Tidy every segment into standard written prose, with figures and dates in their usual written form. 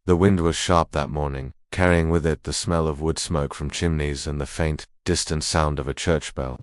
The wind was sharp that morning, carrying with it the smell of wood smoke from chimneys and the faint, distant sound of a church bell.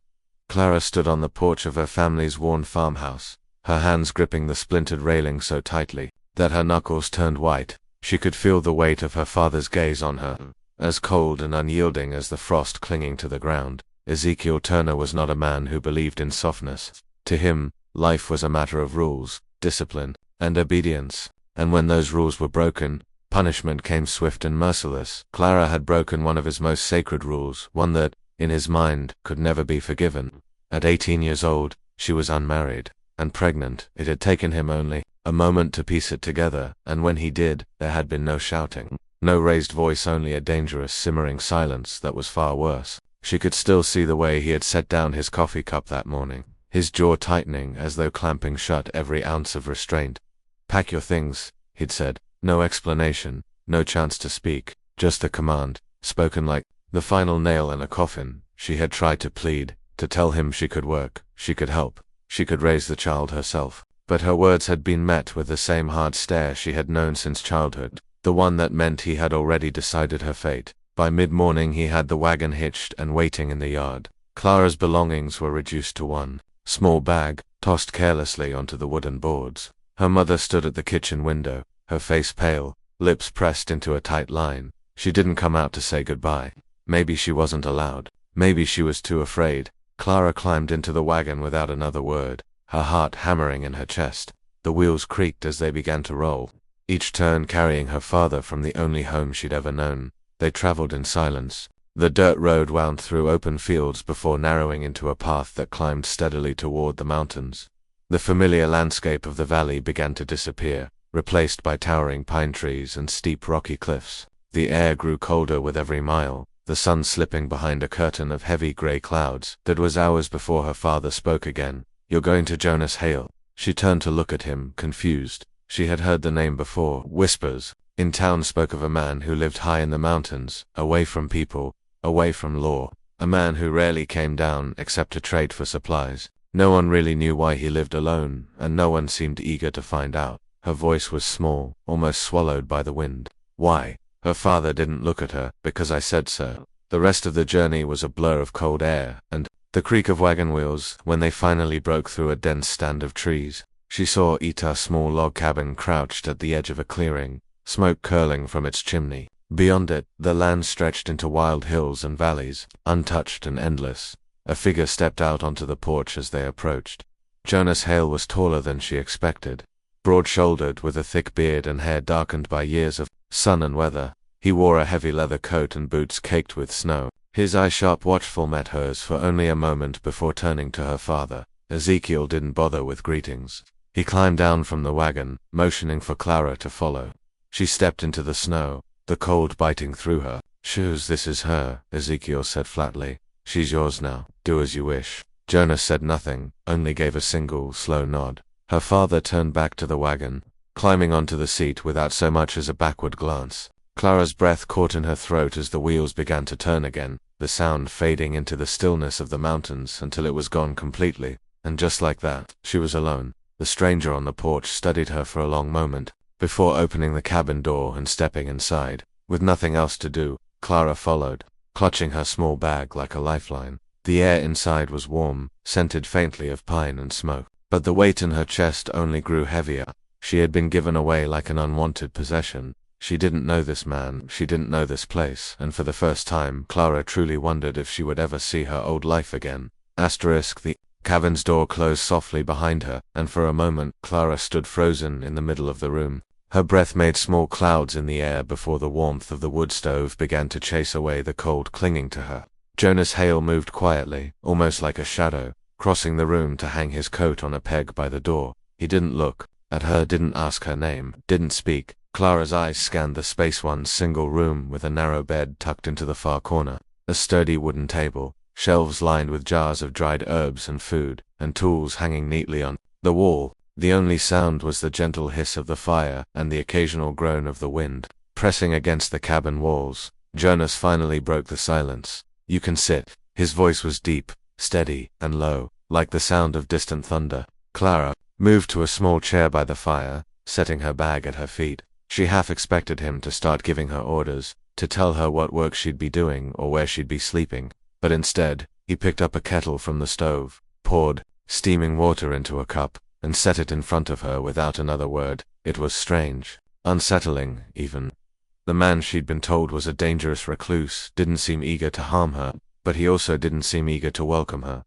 Clara stood on the porch of her family's worn farmhouse, her hands gripping the splintered railing so tightly that her knuckles turned white. She could feel the weight of her father's gaze on her, as cold and unyielding as the frost clinging to the ground. Ezekiel Turner was not a man who believed in softness. To him, life was a matter of rules, discipline, and obedience, and when those rules were broken, punishment came swift and merciless. Clara had broken one of his most sacred rules, one that, in his mind, could never be forgiven. At 18 years old, she was unmarried and pregnant. It had taken him only a moment to piece it together, and when he did, there had been no shouting, no raised voice, only a dangerous, simmering silence that was far worse. She could still see the way he had set down his coffee cup that morning, his jaw tightening as though clamping shut every ounce of restraint. "Pack your things," he'd said. No explanation, no chance to speak, just a command, spoken like the final nail in a coffin. She had tried to plead, to tell him she could work, she could help, she could raise the child herself. But her words had been met with the same hard stare she had known since childhood, the one that meant he had already decided her fate. By mid-morning he had the wagon hitched and waiting in the yard. Clara's belongings were reduced to one small bag, tossed carelessly onto the wooden boards. Her mother stood at the kitchen window, her face pale, lips pressed into a tight line. She didn't come out to say goodbye. Maybe she wasn't allowed. Maybe she was too afraid. Clara climbed into the wagon without another word, her heart hammering in her chest. The wheels creaked as they began to roll, each turn carrying her father from the only home she'd ever known. They traveled in silence. The dirt road wound through open fields before narrowing into a path that climbed steadily toward the mountains. The familiar landscape of the valley began to disappear, replaced by towering pine trees and steep rocky cliffs. The air grew colder with every mile, the sun slipping behind a curtain of heavy gray clouds. That was hours before her father spoke again. "You're going to Jonas Hale." She turned to look at him, confused. She had heard the name before. Whispers in town spoke of a man who lived high in the mountains, away from people, away from law. A man who rarely came down except to trade for supplies. No one really knew why he lived alone, and no one seemed eager to find out. Her voice was small, almost swallowed by the wind. "Why?" Her father didn't look at her. "Because I said so." The rest of the journey was a blur of cold air, and the creak of wagon wheels when they finally broke through a dense stand of trees. She saw Ita's small log cabin crouched at the edge of a clearing, smoke curling from its chimney. Beyond it, the land stretched into wild hills and valleys, untouched and endless. A figure stepped out onto the porch as they approached. Jonas Hale was taller than she expected, broad-shouldered with a thick beard and hair darkened by years of sun and weather. He wore a heavy leather coat and boots caked with snow. His eye sharp watchful met hers for only a moment before turning to her father. Ezekiel didn't bother with greetings. He climbed down from the wagon, motioning for Clara to follow. She stepped into the snow, the cold biting through her. "Shoes, this is her," Ezekiel said flatly. "She's yours now. Do as you wish." Jonas said nothing, only gave a single, slow nod. Her father turned back to the wagon, climbing onto the seat without so much as a backward glance. Clara's breath caught in her throat as the wheels began to turn again, the sound fading into the stillness of the mountains until it was gone completely. And just like that, she was alone. The stranger on the porch studied her for a long moment, before opening the cabin door and stepping inside. With nothing else to do, Clara followed, clutching her small bag like a lifeline. The air inside was warm, scented faintly of pine and smoke, but the weight in her chest only grew heavier. She had been given away like an unwanted possession. She didn't know this man, she didn't know this place, and for the first time, Clara truly wondered if she would ever see her old life again. The cabin's door closed softly behind her, and for a moment, Clara stood frozen in the middle of the room. Her breath made small clouds in the air before the warmth of the wood stove began to chase away the cold clinging to her. Jonas Hale moved quietly, almost like a shadow, crossing the room to hang his coat on a peg by the door. He didn't look at her, didn't ask her name, didn't speak. Clara's eyes scanned the space one single room with a narrow bed tucked into the far corner, a sturdy wooden table, shelves lined with jars of dried herbs and food, and tools hanging neatly on the wall. The only sound was the gentle hiss of the fire and the occasional groan of the wind, pressing against the cabin walls. Jonas finally broke the silence. "You can sit." His voice was deep, steady, and low, like the sound of distant thunder. Clara moved to a small chair by the fire, setting her bag at her feet. She half expected him to start giving her orders, to tell her what work she'd be doing or where she'd be sleeping, but instead, he picked up a kettle from the stove, poured steaming water into a cup, and set it in front of her without another word. It was strange, unsettling, even. The man she'd been told was a dangerous recluse didn't seem eager to harm her, but he also didn't seem eager to welcome her.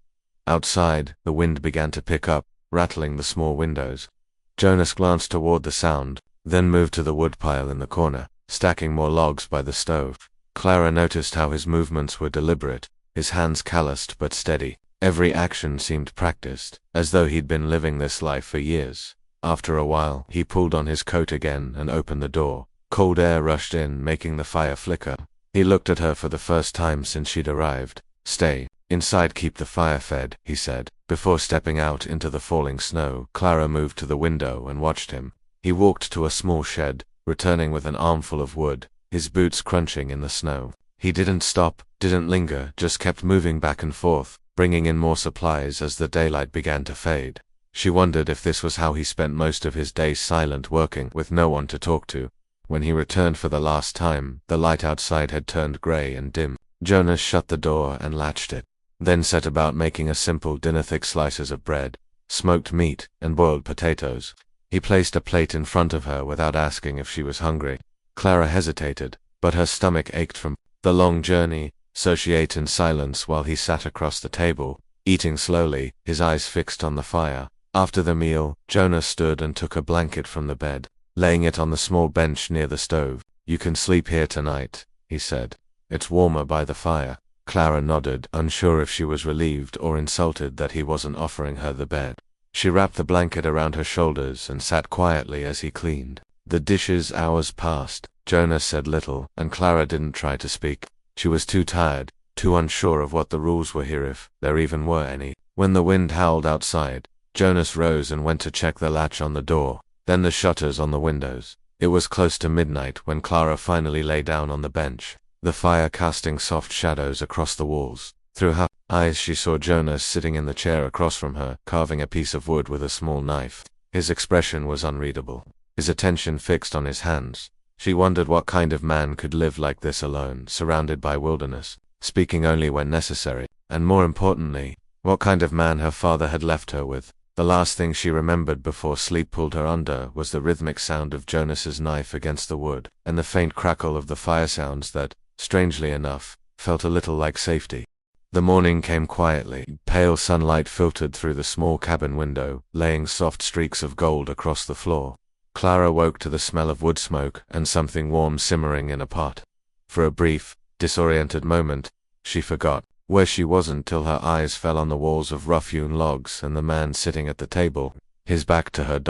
Outside, the wind began to pick up, rattling the small windows. Jonas glanced toward the sound, then moved to the woodpile in the corner, stacking more logs by the stove. Clara noticed how his movements were deliberate, his hands calloused but steady. Every action seemed practiced, as though he'd been living this life for years. After a while, he pulled on his coat again and opened the door. Cold air rushed in, making the fire flicker. He looked at her for the first time since she'd arrived. "Stay inside, keep the fire fed," he said. Before stepping out into the falling snow, Clara moved to the window and watched him. He walked to a small shed, returning with an armful of wood, his boots crunching in the snow. He didn't stop, didn't linger, just kept moving back and forth, bringing in more supplies as the daylight began to fade. She wondered if this was how he spent most of his days, silent, working, with no one to talk to. When he returned for the last time, the light outside had turned gray and dim. Jonas shut the door and latched it, then set about making a simple dinner: thick slices of bread, smoked meat, and boiled potatoes. He placed a plate in front of her without asking if she was hungry. Clara hesitated, but her stomach ached from the long journey, so she ate in silence while he sat across the table, eating slowly, his eyes fixed on the fire. After the meal, Jonas stood and took a blanket from the bed, laying it on the small bench near the stove. "You can sleep here tonight," he said. "It's warmer by the fire." Clara nodded, unsure if she was relieved or insulted that he wasn't offering her the bed. She wrapped the blanket around her shoulders and sat quietly as he cleaned. The dishes. Hours passed. Jonas said little, and Clara didn't try to speak. She was too tired, too unsure of what the rules were here, if there even were any. When the wind howled outside, Jonas rose and went to check the latch on the door, then the shutters on the windows. It was close to midnight when Clara finally lay down on the bench, the fire casting soft shadows across the walls. Through her eyes she saw Jonas sitting in the chair across from her, carving a piece of wood with a small knife. His expression was unreadable, his attention fixed on his hands. She wondered what kind of man could live like this alone, surrounded by wilderness, speaking only when necessary, and more importantly, what kind of man her father had left her with. The last thing she remembered before sleep pulled her under was the rhythmic sound of Jonas's knife against the wood, and the faint crackle of the fire sounds that, strangely enough, felt a little like safety. The morning came quietly. Pale sunlight filtered through the small cabin window, laying soft streaks of gold across the floor. Clara woke to the smell of wood smoke and something warm simmering in a pot. For a brief, disoriented moment, she forgot where she was until her eyes fell on the walls of rough-hewn logs and the man sitting at the table, his back to her.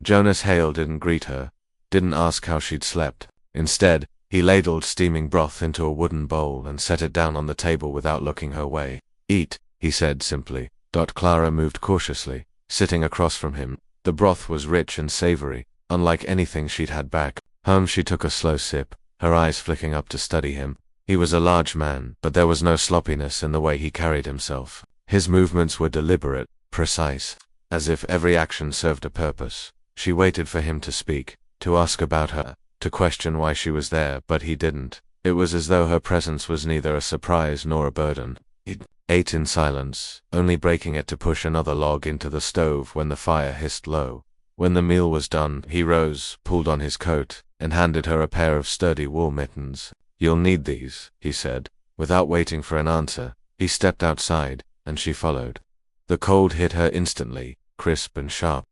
Jonas Hale didn't greet her, didn't ask how she'd slept. Instead, he ladled steaming broth into a wooden bowl and set it down on the table without looking her way. "Eat," he said simply. Clara moved cautiously, sitting across from him. The broth was rich and savory, unlike anything she'd had back home. She took a slow sip, her eyes flicking up to study him. He was a large man, but there was no sloppiness in the way he carried himself. His movements were deliberate, precise, as if every action served a purpose. She waited for him to speak, to ask about her, to question why she was there, but he didn't. It was as though her presence was neither a surprise nor a burden. He ate in silence, only breaking it to push another log into the stove when the fire hissed low. When the meal was done, he rose, pulled on his coat, and handed her a pair of sturdy wool mittens. "You'll need these," he said. Without waiting for an answer, he stepped outside, and she followed. The cold hit her instantly, crisp and sharp.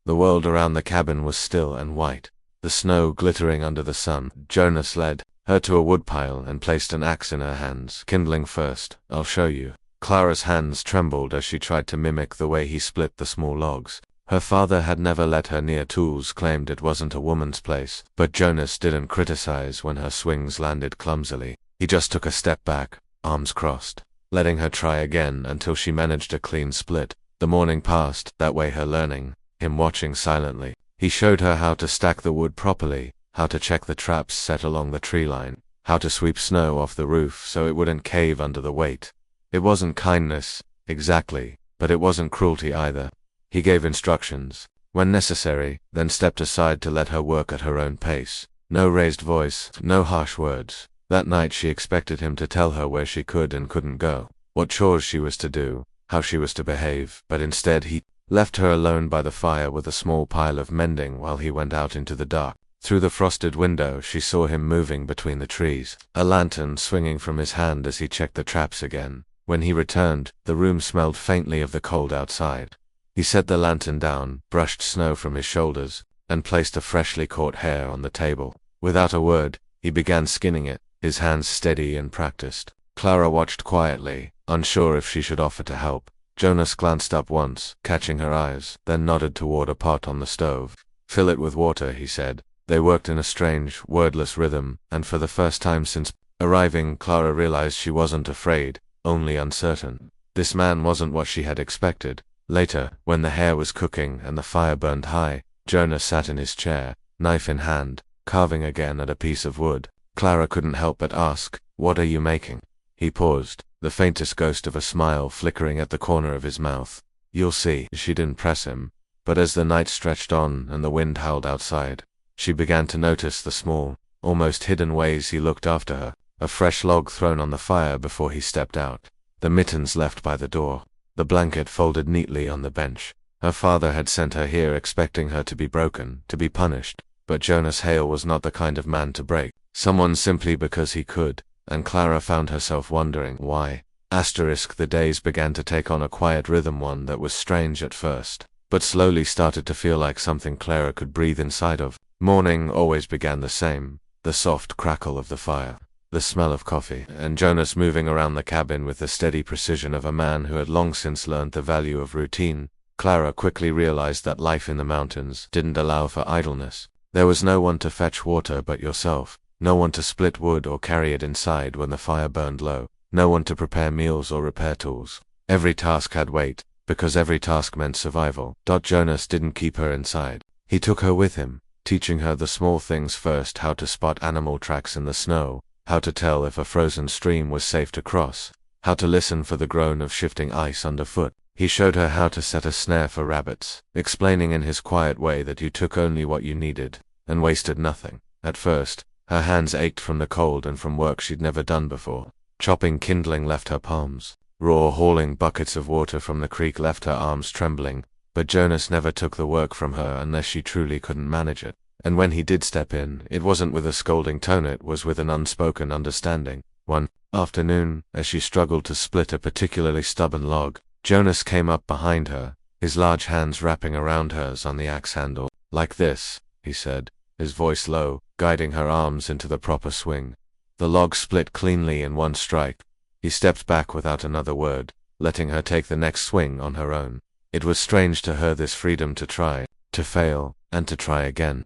The world around the cabin was still and white, the snow glittering under the sun. Jonas led her to a woodpile and placed an axe in her hands. "Kindling first, I'll show you." Clara's hands trembled as she tried to mimic the way he split the small logs. Her father had never let her near tools, claimed it wasn't a woman's place, but Jonas didn't criticize when her swings landed clumsily. He just took a step back, arms crossed, letting her try again until she managed a clean split. The morning passed that way, her learning, him watching silently. He showed her how to stack the wood properly, how to check the traps set along the tree line, how to sweep snow off the roof so it wouldn't cave under the weight. It wasn't kindness, exactly, but it wasn't cruelty either. He gave instructions, when necessary, then stepped aside to let her work at her own pace. No raised voice, no harsh words. That night she expected him to tell her where she could and couldn't go, what chores she was to do, how she was to behave, but instead he left her alone by the fire with a small pile of mending while he went out into the dark. Through the frosted window she saw him moving between the trees, a lantern swinging from his hand as he checked the traps again. When he returned, the room smelled faintly of the cold outside. He set the lantern down, brushed snow from his shoulders, and placed a freshly caught hare on the table. Without a word, he began skinning it, his hands steady and practiced. Clara watched quietly, unsure if she should offer to help. Jonas glanced up once, catching her eyes, then nodded toward a pot on the stove. "Fill it with water," he said. They worked in a strange, wordless rhythm, and for the first time since arriving, Clara realized she wasn't afraid, only uncertain. This man wasn't what she had expected. Later, when the hare was cooking and the fire burned high, Jonas sat in his chair, knife in hand, carving again at a piece of wood. Clara couldn't help but ask, "What are you making?" He paused, the faintest ghost of a smile flickering at the corner of his mouth. "You'll see." She didn't press him, but as the night stretched on and the wind howled outside, she began to notice the small, almost hidden ways he looked after her. A fresh log thrown on the fire before he stepped out. The mittens left by the door. The blanket folded neatly on the bench. Her father had sent her here expecting her to be broken, to be punished. But Jonas Hale was not the kind of man to break someone simply because he could, and Clara found herself wondering why. The days began to take on a quiet rhythm, one that was strange at first, but slowly started to feel like something Clara could breathe inside of. Morning always began the same, the soft crackle of the fire, the smell of coffee, and Jonas moving around the cabin with the steady precision of a man who had long since learned the value of routine. Clara quickly realized that life in the mountains didn't allow for idleness. There was no one to fetch water but yourself, no one to split wood or carry it inside when the fire burned low, no one to prepare meals or repair tools. Every task had weight, because every task meant survival. Jonas didn't keep her inside. He took her with him, teaching her the small things first: how to spot animal tracks in the snow, how to tell if a frozen stream was safe to cross, how to listen for the groan of shifting ice underfoot. He showed her how to set a snare for rabbits, explaining in his quiet way that you took only what you needed, and wasted nothing. At first, her hands ached from the cold and from work she'd never done before. Chopping kindling left her palms. Raw hauling buckets of water from the creek left her arms trembling, but Jonas never took the work from her unless she truly couldn't manage it. And when he did step in, it wasn't with a scolding tone, it was with an unspoken understanding. One afternoon, as she struggled to split a particularly stubborn log, Jonas came up behind her, his large hands wrapping around hers on the axe handle. "Like this," he said, his voice low, guiding her arms into the proper swing. The log split cleanly in one strike. He stepped back without another word, letting her take the next swing on her own. It was strange to her, this freedom to try, to fail, and to try again.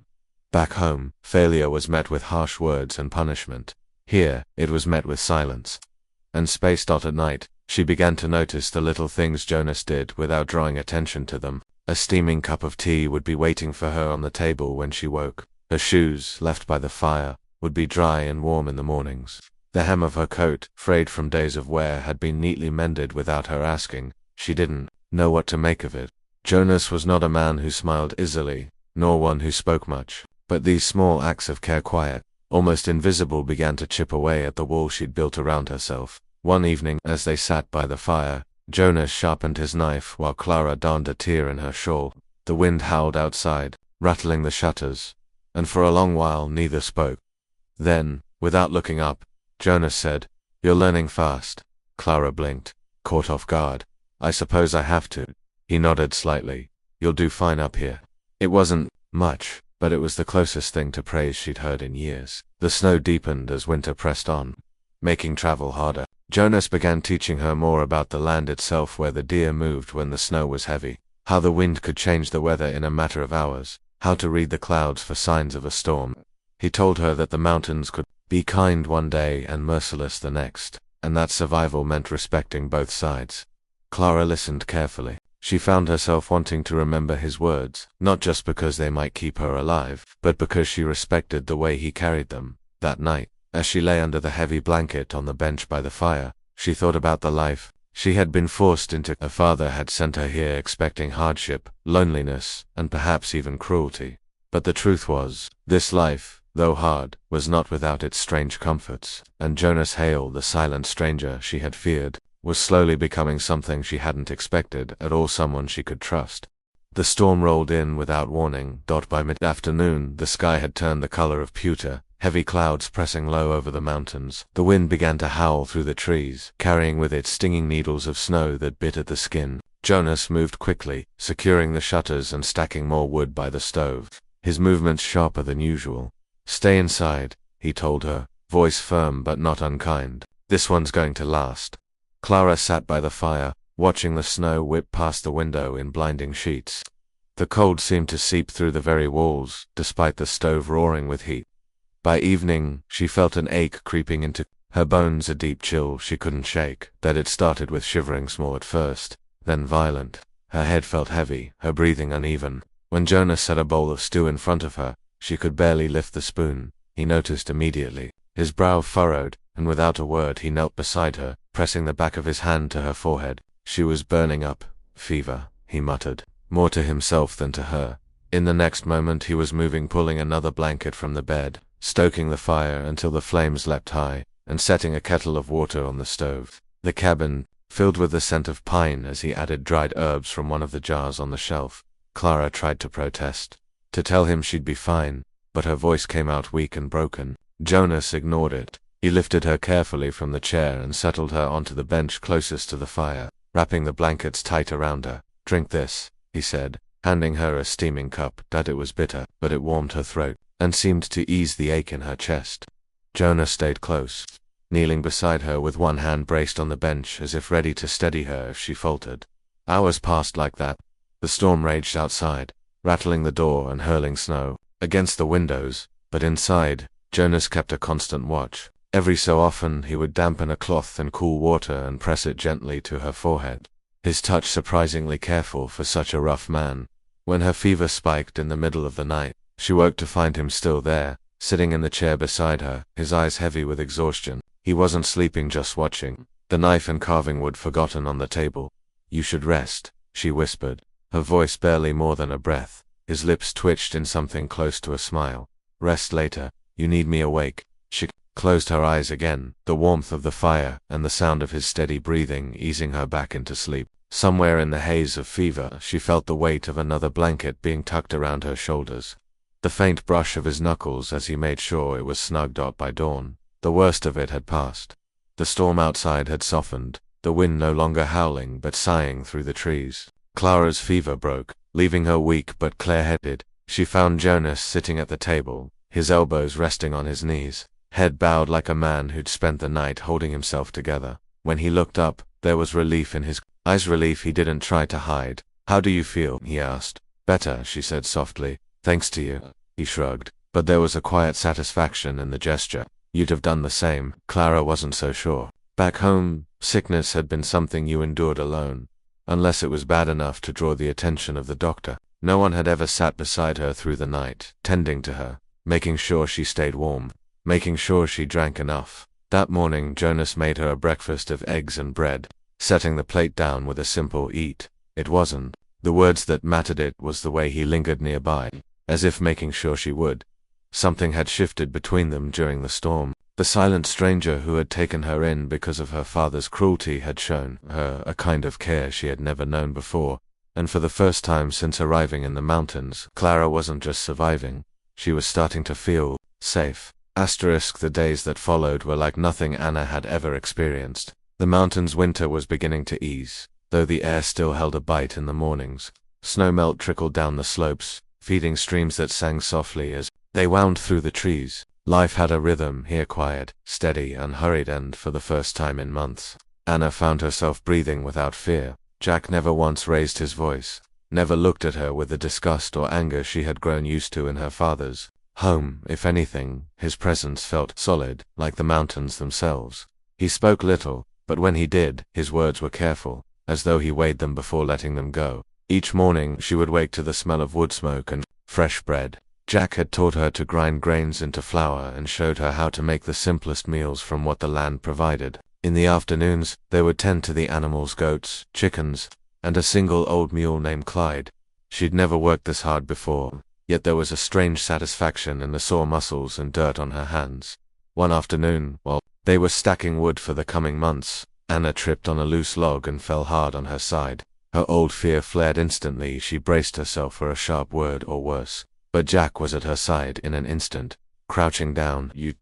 Back home, failure was met with harsh words and punishment. Here, it was met with silence and space. At night, she began to notice the little things Jonas did without drawing attention to them. A steaming cup of tea would be waiting for her on the table when she woke. Her shoes, left by the fire, would be dry and warm in the mornings. The hem of her coat, frayed from days of wear, had been neatly mended without her asking. She didn't know what to make of it. Jonas was not a man who smiled easily, nor one who spoke much, but these small acts of care, quiet, almost invisible, began to chip away at the wall she'd built around herself. One evening, as they sat by the fire, Jonas sharpened his knife while Clara darned a tear in her shawl. The wind howled outside, rattling the shutters, and for a long while neither spoke. Then, without looking up, Jonas said, "You're learning fast." Clara blinked, caught off guard. "I suppose I have to." He nodded slightly. "You'll do fine up here." It wasn't much, but it was the closest thing to praise she'd heard in years. The snow deepened as winter pressed on, making travel harder. Jonas began teaching her more about the land itself, where the deer moved when the snow was heavy, how the wind could change the weather in a matter of hours, how to read the clouds for signs of a storm. He told her that the mountains could be kind one day and merciless the next, and that survival meant respecting both sides. Clara listened carefully. She found herself wanting to remember his words, not just because they might keep her alive, but because she respected the way he carried them. That night, as she lay under the heavy blanket on the bench by the fire, she thought about the life She had been forced into. Her father had sent her here expecting hardship, loneliness, and perhaps even cruelty. But the truth was, this life, though hard, was not without its strange comforts, and Jonas Hale, the silent stranger she had feared, was slowly becoming something she hadn't expected at all, someone she could trust. The storm rolled in without warning. By mid-afternoon, the sky had turned the color of pewter, heavy clouds pressing low over the mountains. The wind began to howl through the trees, carrying with it stinging needles of snow that bit at the skin. Jonas moved quickly, securing the shutters and stacking more wood by the stove, his movements sharper than usual. "Stay inside," he told her, voice firm but not unkind. "This one's going to last." Clara sat by the fire, watching the snow whip past the window in blinding sheets. The cold seemed to seep through the very walls, despite the stove roaring with heat. By evening, she felt an ache creeping into her bones, a deep chill she couldn't shake, that it started with shivering small at first, then violent. Her head felt heavy, her breathing uneven. When Jonas set a bowl of stew in front of her, she could barely lift the spoon. He noticed immediately. His brow furrowed, and without a word he knelt beside her, pressing the back of his hand to her forehead. She was burning up. "Fever," he muttered, more to himself than to her. In the next moment he was moving, pulling another blanket from the bed, stoking the fire until the flames leapt high, and setting a kettle of water on the stove. The cabin filled with the scent of pine as he added dried herbs from one of the jars on the shelf. Clara tried to protest, to tell him she'd be fine, but her voice came out weak and broken. Jonas ignored it. He lifted her carefully from the chair and settled her onto the bench closest to the fire, wrapping the blankets tight around her. "Drink this," he said, handing her a steaming cup. It was bitter, but it warmed her throat, and seemed to ease the ache in her chest. Jonas stayed close, kneeling beside her with one hand braced on the bench as if ready to steady her if she faltered. Hours passed like that. The storm raged outside, rattling the door and hurling snow against the windows, but inside, Jonas kept a constant watch. Every so often he would dampen a cloth in cool water and press it gently to her forehead, his touch surprisingly careful for such a rough man. When her fever spiked in the middle of the night, she woke to find him still there, sitting in the chair beside her, his eyes heavy with exhaustion. He wasn't sleeping, just watching, the knife and carving wood forgotten on the table. "You should rest," she whispered, her voice barely more than a breath. His lips twitched in something close to a smile. "Rest later. You need me awake." She closed her eyes again, the warmth of the fire and the sound of his steady breathing easing her back into sleep. Somewhere in the haze of fever, she felt the weight of another blanket being tucked around her shoulders. The faint brush of his knuckles as he made sure it was snugged up by dawn. The worst of it had passed. The storm outside had softened, the wind no longer howling but sighing through the trees. Clara's fever broke, leaving her weak but clear-headed. She found Jonas sitting at the table, his elbows resting on his knees, head bowed like a man who'd spent the night holding himself together. When he looked up, there was relief in his eyes, relief he didn't try to hide. "How do you feel?" he asked. "Better," she said softly. "Thanks to you." He shrugged, but there was a quiet satisfaction in the gesture. "You'd have done the same." Clara wasn't so sure. Back home, sickness had been something you endured alone, unless it was bad enough to draw the attention of the doctor. No one had ever sat beside her through the night, tending to her, making sure she stayed warm, making sure she drank enough. That morning Jonas made her a breakfast of eggs and bread, setting the plate down with a simple "eat." It wasn't the words that mattered, it was the way he lingered nearby, as if making sure she would. Something had shifted between them during the storm. The silent stranger who had taken her in because of her father's cruelty had shown her a kind of care she had never known before, and for the first time since arriving in the mountains, Clara wasn't just surviving, she was starting to feel safe. The days that followed were like nothing Anna had ever experienced. The mountains' winter was beginning to ease, though the air still held a bite in the mornings. Snowmelt trickled down the slopes, feeding streams that sang softly as they wound through the trees. Life had a rhythm here, quiet, steady, unhurried, and for the first time in months, Anna found herself breathing without fear. Jack never once raised his voice, never looked at her with the disgust or anger she had grown used to in her father's home. If anything, his presence felt solid, like the mountains themselves. He spoke little, but when he did, his words were careful, as though he weighed them before letting them go. Each morning she would wake to the smell of wood smoke and fresh bread. Jack had taught her to grind grains into flour and showed her how to make the simplest meals from what the land provided. In the afternoons, they would tend to the animals, goats, chickens, and a single old mule named Clyde. She'd never worked this hard before, yet there was a strange satisfaction in the sore muscles and dirt on her hands. One afternoon, while they were stacking wood for the coming months, Anna tripped on a loose log and fell hard on her side. Her old fear flared instantly. She braced herself for a sharp word or worse. But Jack was at her side in an instant. Crouching down. "You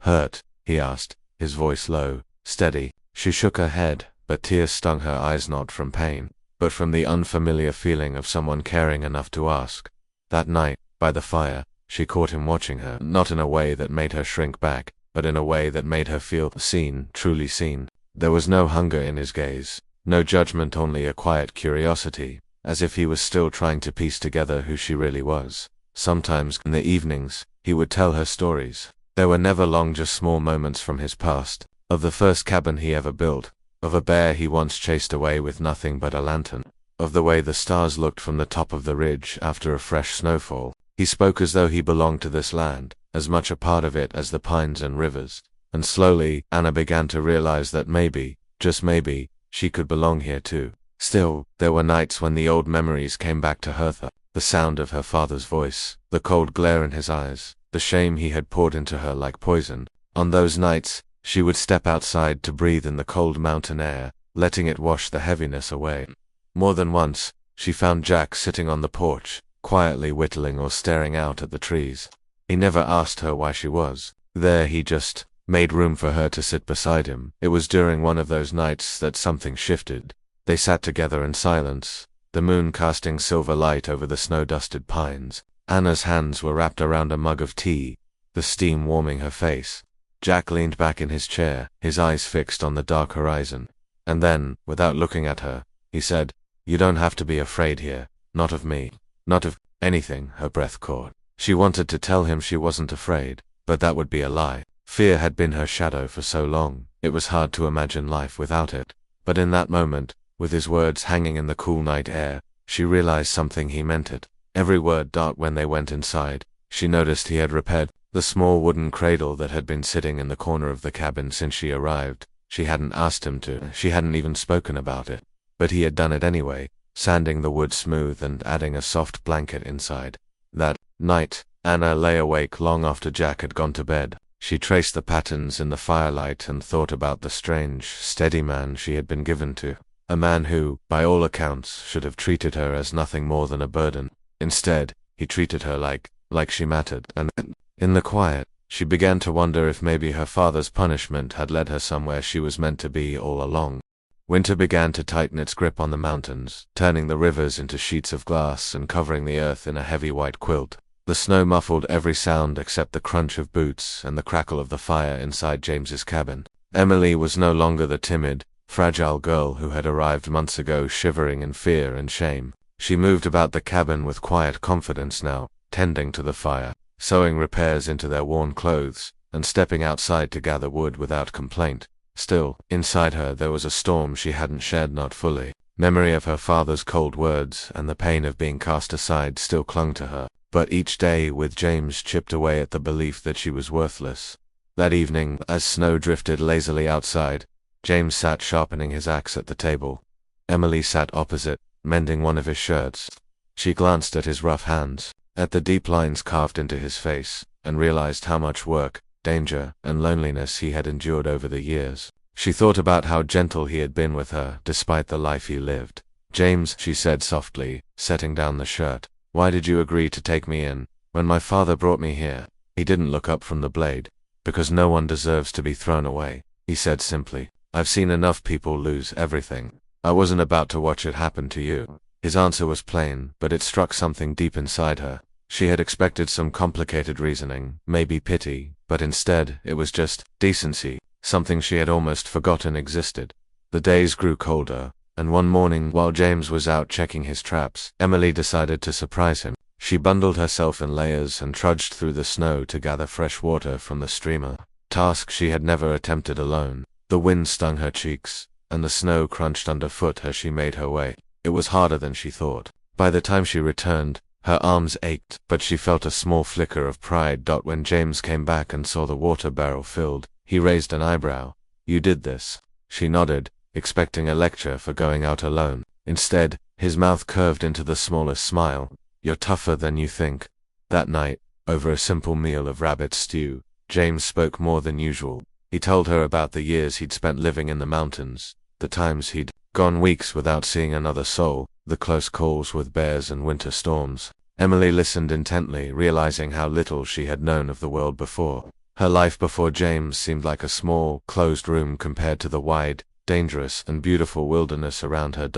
hurt?" he asked, his voice low, steady. She shook her head, but tears stung her eyes, not from pain, but from the unfamiliar feeling of someone caring enough to ask. That night, by the fire, she caught him watching her, not in a way that made her shrink back, but in a way that made her feel seen, truly seen. There was no hunger in his gaze, no judgment, only a quiet curiosity, as if he was still trying to piece together who she really was. Sometimes, in the evenings, he would tell her stories. They were never long, just small moments from his past, of the first cabin he ever built, of a bear he once chased away with nothing but a lantern, of the way the stars looked from the top of the ridge after a fresh snowfall. He spoke as though he belonged to this land, as much a part of it as the pines and rivers. And slowly, Anna began to realize that maybe, just maybe, she could belong here too. Still, there were nights when the old memories came back to her. The sound of her father's voice, the cold glare in his eyes, the shame he had poured into her like poison. On those nights, she would step outside to breathe in the cold mountain air, letting it wash the heaviness away. More than once, she found Jack sitting on the porch, quietly whittling or staring out at the trees. He never asked her why she was there. He just made room for her to sit beside him. It was during one of those nights that something shifted. They sat together in silence, the moon casting silver light over the snow-dusted pines. Anna's hands were wrapped around a mug of tea, the steam warming her face. Jack leaned back in his chair, his eyes fixed on the dark horizon. And then, without looking at her, he said, "You don't have to be afraid here. Not of me. Not of anything." Her breath caught. She wanted to tell him she wasn't afraid, but that would be a lie. Fear had been her shadow for so long, it was hard to imagine life without it. But in that moment, with his words hanging in the cool night air, she realized something. He meant it. Every word. When they went inside, she noticed he had repaired the small wooden cradle that had been sitting in the corner of the cabin since she arrived. She hadn't asked him to, she hadn't even spoken about it. But he had done it anyway, sanding the wood smooth and adding a soft blanket inside. That night, Anna lay awake long after Jack had gone to bed. She traced the patterns in the firelight and thought about the strange, steady man she had been given to. A man who, by all accounts, should have treated her as nothing more than a burden. Instead, he treated her like she mattered. And in the quiet, she began to wonder if maybe her father's punishment had led her somewhere she was meant to be all along. Winter began to tighten its grip on the mountains, turning the rivers into sheets of glass and covering the earth in a heavy white quilt. The snow muffled every sound except the crunch of boots and the crackle of the fire inside James's cabin. Emily was no longer the timid, fragile girl who had arrived months ago, shivering in fear and shame. She moved about the cabin with quiet confidence now, tending to the fire, sewing repairs into their worn clothes, and stepping outside to gather wood without complaint. Still, inside her there was a storm she hadn't shared, not fully. Memory of her father's cold words and the pain of being cast aside still clung to her. But each day with James chipped away at the belief that she was worthless. That evening, as snow drifted lazily outside, James sat sharpening his axe at the table. Emily sat opposite, mending one of his shirts. She glanced at his rough hands, at the deep lines carved into his face, and realized how much work, danger, and loneliness he had endured over the years. She thought about how gentle he had been with her, despite the life he lived. "James," she said softly, setting down the shirt, "why did you agree to take me in, when my father brought me here?" He didn't look up from the blade. "Because no one deserves to be thrown away," he said simply. "I've seen enough people lose everything. I wasn't about to watch it happen to you." His answer was plain, but it struck something deep inside her. She had expected some complicated reasoning, maybe pity, but instead, it was just decency, something she had almost forgotten existed. The days grew colder, and one morning, while James was out checking his traps, Emily decided to surprise him. She bundled herself in layers and trudged through the snow to gather fresh water from the streamer, task she had never attempted alone. The wind stung her cheeks, and the snow crunched underfoot as she made her way. It was harder than she thought. By the time she returned, her arms ached, but she felt a small flicker of pride. When James came back and saw the water barrel filled, he raised an eyebrow. "You did this." She nodded, expecting a lecture for going out alone. Instead, his mouth curved into the smallest smile. "You're tougher than you think." That night, over a simple meal of rabbit stew, James spoke more than usual. He told her about the years he'd spent living in the mountains, the times he'd gone weeks without seeing another soul, the close calls with bears and winter storms. Emily listened intently, realizing how little she had known of the world before. Her life before James seemed like a small, closed room compared to the wide, dangerous, and beautiful wilderness around her.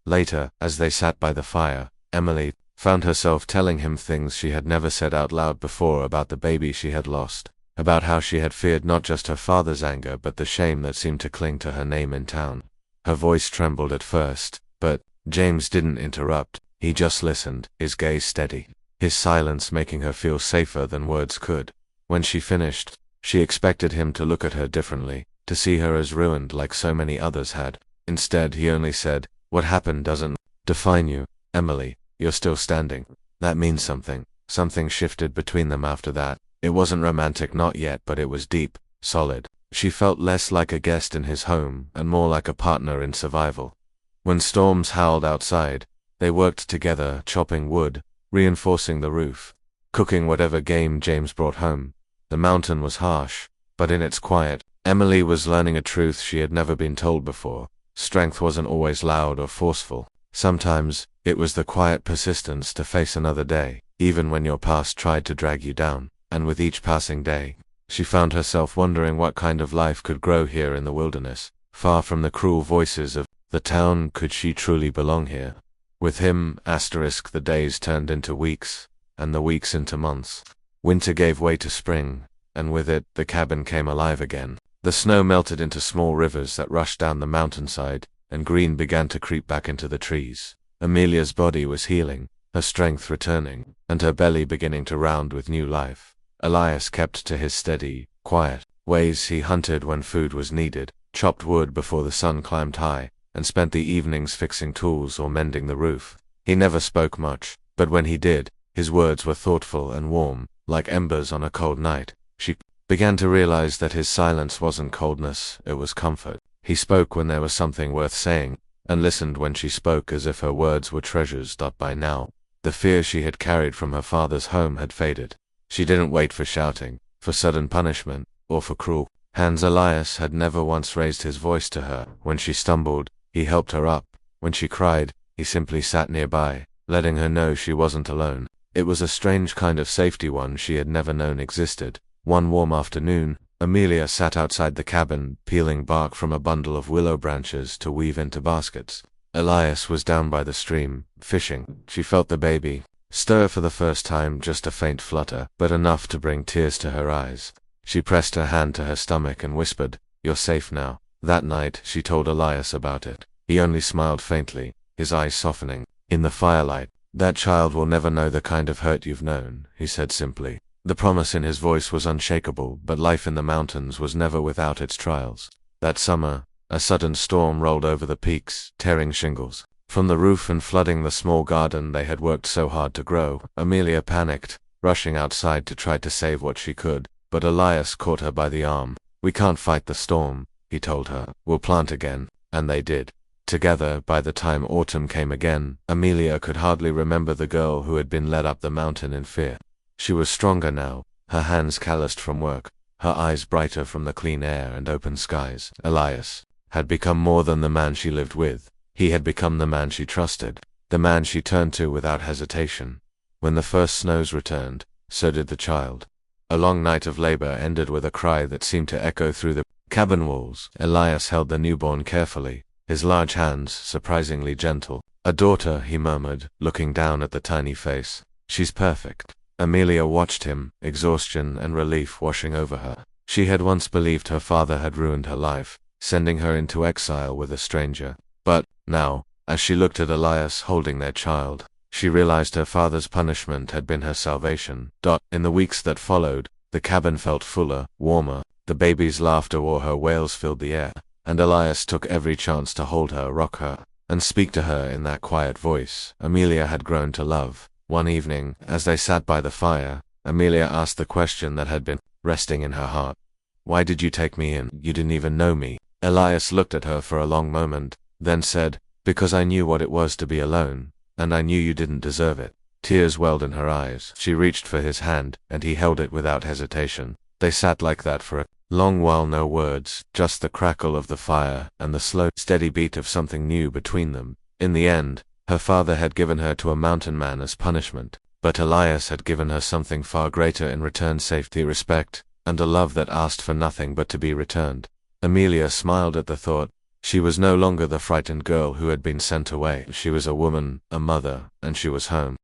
Later, as they sat by the fire, Emily found herself telling him things she had never said out loud before about the baby she had lost, about how she had feared not just her father's anger but the shame that seemed to cling to her name in town. Her voice trembled at first, but James didn't interrupt. He just listened, his gaze steady, his silence making her feel safer than words could. When she finished, she expected him to look at her differently, to see her as ruined like so many others had. Instead, he only said, "What happened doesn't define you, Emily. You're still standing." That means something. Something shifted between them after that. It wasn't romantic, not yet, but it was deep, solid. She felt less like a guest in his home, and more like a partner in survival. When storms howled outside, they worked together, chopping wood, reinforcing the roof, cooking whatever game James brought home. The mountain was harsh, but in its quiet, Emily was learning a truth she had never been told before. Strength wasn't always loud or forceful. Sometimes, it was the quiet persistence to face another day, even when your past tried to drag you down. And with each passing day, she found herself wondering what kind of life could grow here in the wilderness, far from the cruel voices of the town. Could she truly belong here? With him, the days turned into weeks, and the weeks into months. Winter gave way to spring, and with it, the cabin came alive again. The snow melted into small rivers that rushed down the mountainside, and green began to creep back into the trees. Amelia's body was healing, her strength returning, and her belly beginning to round with new life. Elias kept to his steady, quiet ways. He hunted when food was needed, chopped wood before the sun climbed high, and spent the evenings fixing tools or mending the roof. He never spoke much, but when he did, his words were thoughtful and warm, like embers on a cold night. She began to realize that his silence wasn't coldness, it was comfort. He spoke when there was something worth saying, and listened when she spoke as if her words were treasures. By now, the fear she had carried from her father's home had faded. She didn't wait for shouting, for sudden punishment, or for cruel hands. Elias had never once raised his voice to her. When she stumbled, he helped her up. When she cried, he simply sat nearby, letting her know she wasn't alone. It was a strange kind of safety, one she had never known existed. One warm afternoon, Amelia sat outside the cabin, peeling bark from a bundle of willow branches to weave into baskets. Elias was down by the stream, fishing. She felt the baby stir for the first time, just a faint flutter, but enough to bring tears to her eyes. She pressed her hand to her stomach and whispered, "You're safe now." That night, she told Elias about it. He only smiled faintly, his eyes softening. In the firelight, "That child will never know the kind of hurt you've known," he said simply. The promise in his voice was unshakable, but life in the mountains was never without its trials. That summer, a sudden storm rolled over the peaks, tearing shingles from the roof and flooding the small garden they had worked so hard to grow. Amelia panicked, rushing outside to try to save what she could, but Elias caught her by the arm. "We can't fight the storm," he told her. "We'll plant again." And they did. Together, by the time autumn came again, Amelia could hardly remember the girl who had been led up the mountain in fear. She was stronger now, her hands calloused from work, her eyes brighter from the clean air and open skies. Elias had become more than the man she lived with. He had become the man she trusted, the man she turned to without hesitation. When the first snows returned, so did the child. A long night of labor ended with a cry that seemed to echo through the cabin walls. Elias held the newborn carefully, his large hands surprisingly gentle. "A daughter," he murmured, looking down at the tiny face. "She's perfect." Amelia watched him, exhaustion and relief washing over her. She had once believed her father had ruined her life, sending her into exile with a stranger. But now, as she looked at Elias holding their child, she realized her father's punishment had been her salvation. In the weeks that followed, the cabin felt fuller, warmer. The baby's laughter or her wails filled the air, and Elias took every chance to hold her, rock her, and speak to her in that quiet voice Amelia had grown to love. One evening, as they sat by the fire, Amelia asked the question that had been resting in her heart. Why did you take me in? You didn't even know me." Elias looked at her for a long moment, then said, "Because I knew what it was to be alone, and I knew you didn't deserve it." Tears welled in her eyes. She reached for his hand, and he held it without hesitation. They sat like that for a long while, no words, just the crackle of the fire and the slow, steady beat of something new between them. In the end, her father had given her to a mountain man as punishment, but Elias had given her something far greater in return: safety, respect, and a love that asked for nothing but to be returned. Amelia smiled at the thought. She was no longer the frightened girl who had been sent away. She was a woman, a mother, and she was home.